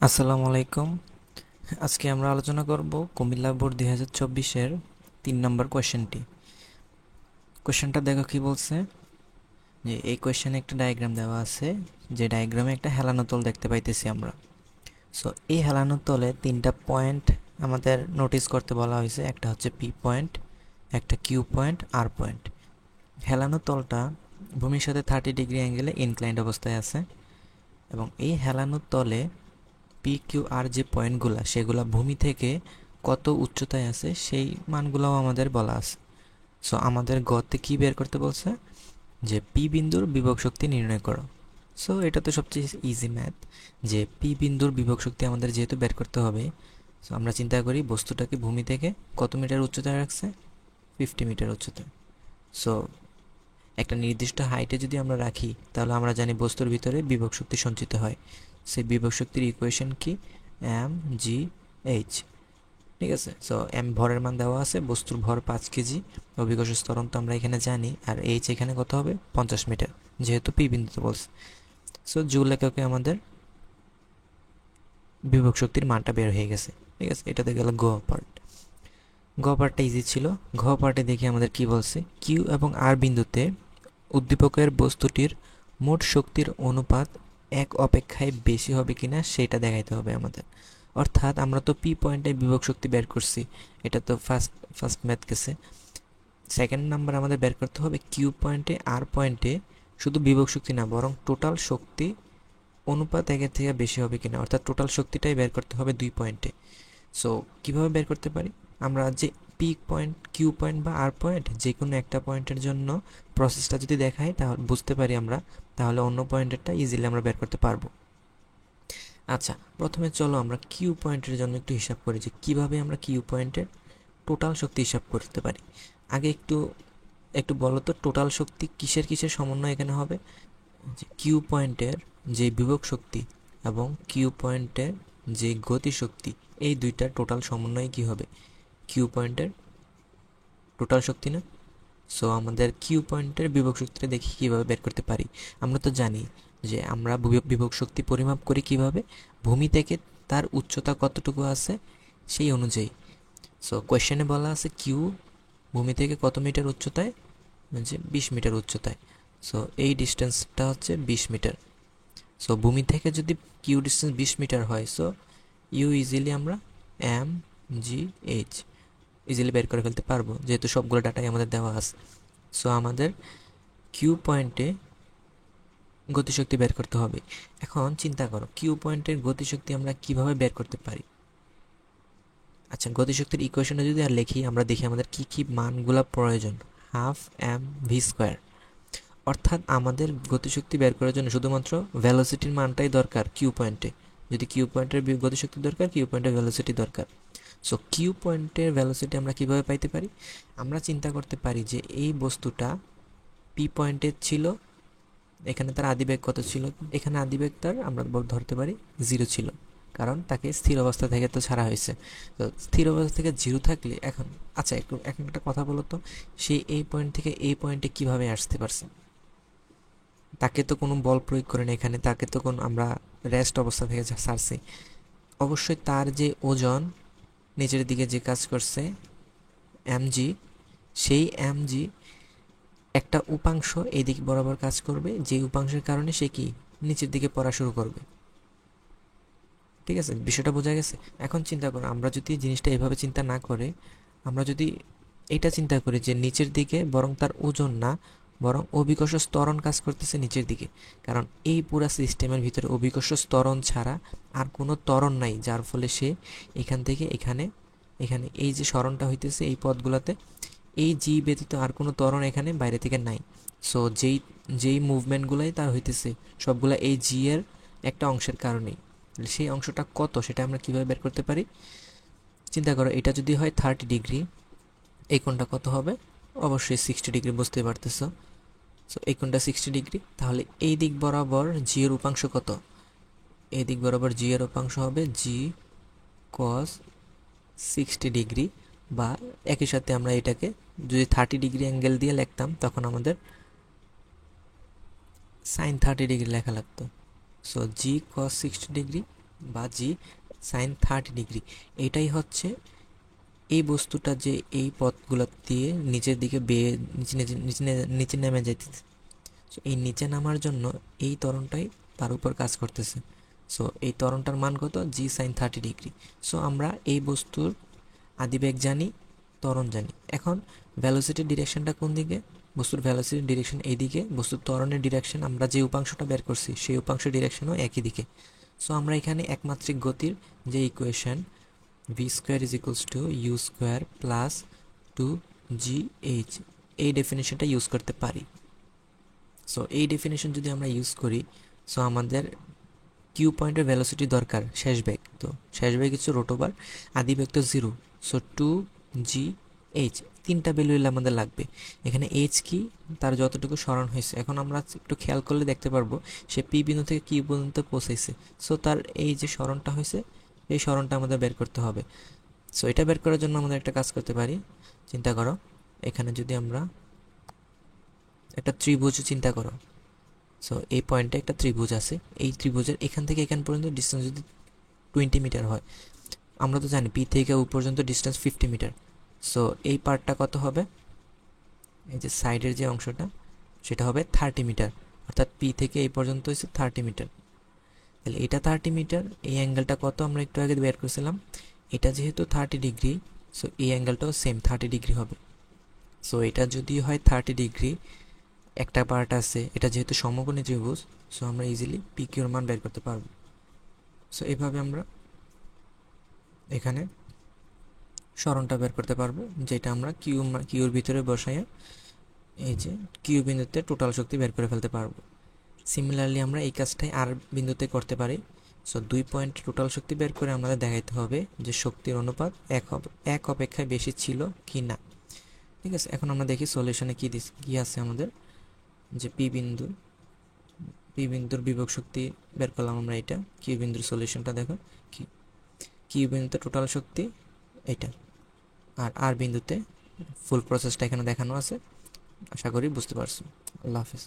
আসসালামু আলাইকুম। আজকে আমরা আলোচনা করব কুমিল্লা বোর্ড 2024-এর 3 নম্বর কোয়েশ্চেনটি। কোয়েশ্চেনটা দেখো কি বলছে, যে এই কোয়েশ্চেনে একটা ডায়াগ্রাম দেওয়া আছে, যে ডায়াগ্রামে একটা হেলানো তল দেখতে পাইতেছি আমরা। সো এই হেলানো তলে 3টা পয়েন্ট আমাদের নোটিস করতে বলা হয়েছে। একটা হচ্ছে পি পয়েন্ট, একটা কিউ পয়েন্ট, আর পয়েন্ট। হেলানো তলটা ভূমির সাথে 30 ডিগ্রি অ্যাঙ্গেলে ইনক্লাইন্ড অবস্থায় আছে, এবং এই হেলানো তলে পি কিউ আর যে পয়েন্টগুলো সেগুলো ভূমি থেকে কত উচ্চতায় আছে সেই মানগুলোও আমাদের বলা আছে। সো আমাদের গতে কি বের করতে বলছে, যে পি বিন্দুর বিভব শক্তি নির্ণয় করো। সো এটা তো সবচেয়ে ইজি ম্যাথ, যে পি বিন্দুর বিভব শক্তি আমাদের যেহেতু বের করতে হবে। সো আমরা চিন্তা করি বস্তুটাকে ভূমি থেকে কত মিটার উচ্চতায় রাখছে, 50 মিটার উচ্চতায়। সো একটা নির্দিষ্ট হাইটে যদি আমরা রাখি, তাহলে আমরা জানি বস্তুর ভিতরে বিভব শক্তি সঞ্চিত হয়। সেই বিভব শক্তির ইকুয়েশন কি, এম জি এইচ। ঠিক আছে, সো এম ভরের মান দেওয়া আছে, বস্তুর ভর 5 কেজি, অভিকর্ষ ত্বরণ তো আমরা এখানে জানি, আর এইচ এখানে কত হবে, 50 মিটার, যেহেতু পি বিন্দুতে বলছে। সো জুল এককে আমাদের বিভব শক্তির মানটা বের হয়ে গেছে। ঠিক আছে, এটাতে গেল গ পার্ট। গ পার্টটা ইজি ছিল। ঘ পার্টে দেখি আমাদের কি বলছে, কিউ এবং আর বিন্দুতে উদ্দীপকের বস্তুটির মোট শক্তির অনুপাত এক অপেক্ষায় বেশি হবে কিনা সেটা দেখাইতে হবে আমাদের। অর্থাৎ আমরা তো পি পয়েন্টে বিভব শক্তি বের করছি, এটা তো ফার্স্ট ফার্স্ট ম্যাথ গেছে। সেকেন্ড নাম্বার আমাদের বের করতে হবে কিউ পয়েন্টে আর পয়েন্টে শুধু বিভব শক্তি না, বরং টোটাল শক্তি অনুপাত একের থেকে বেশি হবে কিনা, অর্থাৎ টোটাল শক্তিটাই বের করতে হবে 2 পয়েন্টে। সো কীভাবে বের করতে পারি, আমরা যে পি পয়েন্ট, কিউ পয়েন্ট বা আর পয়েন্ট, যে কোনো একটা পয়েন্টের জন্য প্রসেসটা যদি দেখাই তাহলে বুঝতে পারি আমরা, তাহলে অন্য পয়েন্টেরটা ইজিলি আমরা বের করতে পারবো। আচ্ছা, প্রথমে চলো আমরা কিউ পয়েন্টের জন্য একটু হিসাব করি, যে কীভাবে আমরা কিউ পয়েন্টের টোটাল শক্তি হিসাব করতে পারি। আগে একটু একটু বলো তো, টোটাল শক্তি কিসের কিসের সমন্বয় এখানে হবে, যে কিউ পয়েন্টের যে বিভব শক্তি এবং কিউ পয়েন্টের যে গতি শক্তি, এই দুইটার টোটাল সমন্বয় কি হবে, কিউ পয়েন্টের টোটাল শক্তি না। সো আমাদের কিউ পয়েন্টের বিভব শক্তিটা দেখি কীভাবে বের করতে পারি। আমরা তো জানি যে আমরা বিভব শক্তি পরিমাপ করি কিভাবে, ভূমি থেকে তার উচ্চতা কতটুকু আছে সেই অনুযায়ী। সো কোয়েশ্চেনে বলা আছে কিউ ভূমি থেকে কত মিটার উচ্চতায়, যে 20 মিটার উচ্চতায়। সো এই ডিস্টেন্সটা হচ্ছে 20 মিটার। সো ভূমি থেকে যদি কিউ ডিস্টেন্স 20 মিটার হয়, সো ইউ ইজিলি আমরা এম জি এইচ ইজিলি বের করে ফেলতে পারবো, যেহেতু সবগুলো ডাটাই আমাদের দেওয়া আছে। সো আমাদের কিউ পয়েন্টে গতিশক্তি বের করতে হবে। এখন চিন্তা করো কিউ পয়েন্টের গতিশক্তি আমরা কিভাবে বের করতে পারি। আচ্ছা, গতিশক্তির ইকুয়েশনে যদি আর লিখি, আমরা দেখি আমাদের কি কি মানগুলা প্রয়োজন। হাফ এম ভি স্কোয়ার, অর্থাৎ আমাদের গতিশক্তি বের করার জন্য শুধুমাত্র ভেলোসিটির মানটাই দরকার কিউ পয়েন্টে। যদি কিউ পয়েন্টের গতিশক্তি দরকার, কিউ পয়েন্টের ভেলোসিটি দরকার। সো কিউ পয়েন্টের ভেলোসিটি আমরা কিভাবে পাইতে পারি, আমরা চিন্তা করতে পারি যে এই বস্তুটা পি পয়েন্টে ছিল, এখানে তার আদিবেগ কত ছিল, এখানে আদিবেগ তার আমরা ধরতে পারি 0 ছিল, কারণ তাকে স্থির অবস্থা থেকে তো ছাড়া হয়েছে। তো স্থির অবস্থা থেকে 0 থাকলে এখন, আচ্ছা এখন একটা কথা বলো তো, সে এই পয়েন্ট থেকে এই পয়েন্টে কিভাবে আসতে পারছে, তাকে তো কোনো বল প্রয়োগ করে না এখানে, তাকে তো কোনো আমরা রেস্ট অবস্থা থেকে ছাড়ছি। অবশ্যই তার যে ওজন নিচের দিকে যে কাজ করছে এমজি, সেই এমজি একটা উপাংশ এই দিক বরাবর কাজ করবে, যে উপাংশের কারণে সে কি নিচের দিকে পড়া শুরু করবে। ঠিক আছে, বিষয়টা বোঝা গেছে। এখন চিন্তা করো, আমরা যদি জিনিসটা এভাবে চিন্তা না করে, আমরা যদি এটা চিন্তা করি যে নিচের দিকে বরং তার ওজন না, বরং অভিকর্ষ ত্বরণ কাজ করতেছে নিচের দিকে, কারণ এই পুরা সিস্টেমের ভিতরে অভিকর্ষ ত্বরণ ছাড়া আর কোনো ত্বরণ নাই, যার ফলে সে এখান থেকে এখানে, এখানে এই যে সরণটা হইতেছে এই পথগুলোতে, এই জি ব্যতীত আর কোনো ত্বরণ এখানে বাইরে থেকে নাই। সো যেই যেই মুভমেন্টগুলাই তার হইতেছে সবগুলা এই জি এর একটা অংশের কারণেই। সেই অংশটা কত সেটা আমরা কিভাবে বের করতে পারি, চিন্তা করো, এটা যদি হয় 30 ডিগ্রি, এই কোণটা কত হবে, অবশ্যই 60 ডিগ্রি, বুঝতে পারতেছো। সো এই কোণটা 60 ডিগ্রি, তাহলে এই দিক বরাবর জি এর উপাংশ কত, এই দিক বরাবর জি এর উপাংশ হবে জি কস 60 ডিগ্রি, বা একই সাথে আমরা এটাকে যদি 30 ডিগ্রি অ্যাঙ্গেল দিয়ে লিখতাম, তখন আমাদের সাইন 30 ডিগ্রি লেখা লাগতো। সো জি কস 60 ডিগ্রি বা জি সাইন 30 ডিগ্রি। এটাই হচ্ছে এই বস্তুটা যে এই পথগুলো দিয়ে নিচের দিকে বেয়ে নিচে নিচে নিচে নিচে নেমে যাইতেছে। সো এই নিচে নামার জন্য এই ত্বরণটাই তার উপর কাজ করতেছে। সো এই ত্বরণটার মান কত? জি সাইন 30 ডিগ্রি। সো আমরা এই বস্তুর আদিবেগ জানি, ত্বরণ জানি। এখন ভ্যালোসিটির ডিরেকশনটা কোন দিকে? বস্তুর ভ্যালোসিটির ডিরেকশন এইদিকে, বস্তুর ত্বরণের ডিরেকশন আমরা যে উপাংশটা বের করছি সেই উপাংশের ডিরেকশনও একই দিকে। সো আমরা এখানে একমাত্রিক গতির যে equation V square is equals to U square plus 2gh, এই ডেফিনেশনটা ইউজ করতে পারি। সো এই ডেফিনেশন যদি আমরা ইউজ করি, সো আমাদের কিউ পয়েন্টের ভ্যালোসিটি দরকার শেষ বেগ, তো শেষ বেগ হচ্ছে রোটোবার, আদি বেগ তো 0। সো 2gh, তিনটা ভ্যালু এলে আমাদের লাগবে। এখানে এইচ কি? তার যতটুকু স্মরণ হয়েছে। এখন আমরা একটু খেয়াল করলে দেখতে পারবো সে পি বিন্দু থেকে কিউ পর্যন্ত পৌঁছাইছে। সো তার এই যে স্মরণটা হয়েছে, এই স্মরণটা আমাদের বের করতে হবে। সো এটা বের করার জন্য আমাদের একটা কাজ করতে পারি। চিন্তা করো, এখানে যদি আমরা একটা ত্রিভুজ চিন্তা করো। সো এই পয়েন্টে একটা ত্রিভুজ আছে, এই ত্রিভুজের এখান থেকে এখান পর্যন্ত ডিস্টেন্স যদি 20 মিটার হয়, আমরা তো জানি পি থেকে ও পর্যন্ত ডিস্টেন্স 50 মিটার। সো এই পার্টটা কত হবে? এই যে সাইডের যে অংশটা সেটা হবে 30 মিটার, অর্থাৎ পি থেকে এই পর্যন্ত হচ্ছে 30 মিটার। তাহলে এটা 30 মিটার, এই অ্যাঙ্গেলটা কত আমরা একটু আগে বের করেছিলাম, এটা যেহেতু 30 ডিগ্রি, সো এই অ্যাঙ্গেলটাও সেম 30 ডিগ্রি হবে। সো এটা যদি হয় 30 ডিগ্রি, একটা পার্ট আছে, এটা যেহেতু সমকোণী ত্রিভুজ, সো আমরা ইজিলি পি কিউর মান বের করতে পারবো। সো এভাবে আমরা এখানে স্মরণটা বের করতে পারবো, যেটা আমরা কিউর ভিতরে বসাইয়া এই যে কিউ বিন্দুতে টোটাল শক্তি বের করে ফেলতে পারবো। সিমিলারলি আমরা এই কাজটাই আর বিন্দুতে করতে পারি। সো 2 পয়েন্ট টোটাল শক্তি বের করে আমাদের দেখাইতে হবে যে শক্তির অনুপাত এক অপেক্ষায় বেশি ছিল কি না। ঠিক আছে, এখন আমরা দেখি সলিউশনে কি আছে আমাদের। যে পি বিন্দুর বিভব শক্তি বের করলাম আমরা, এটা কিউ বিন্দুর সলিউশনটা দেখো। কিউ বিন্দুতে টোটাল শক্তি এটা, আর আর বিন্দুতে ফুল প্রসেসটা এখানে দেখানো আছে। আশা করি বুঝতে পারছো। আল্লাহ হাফিজ।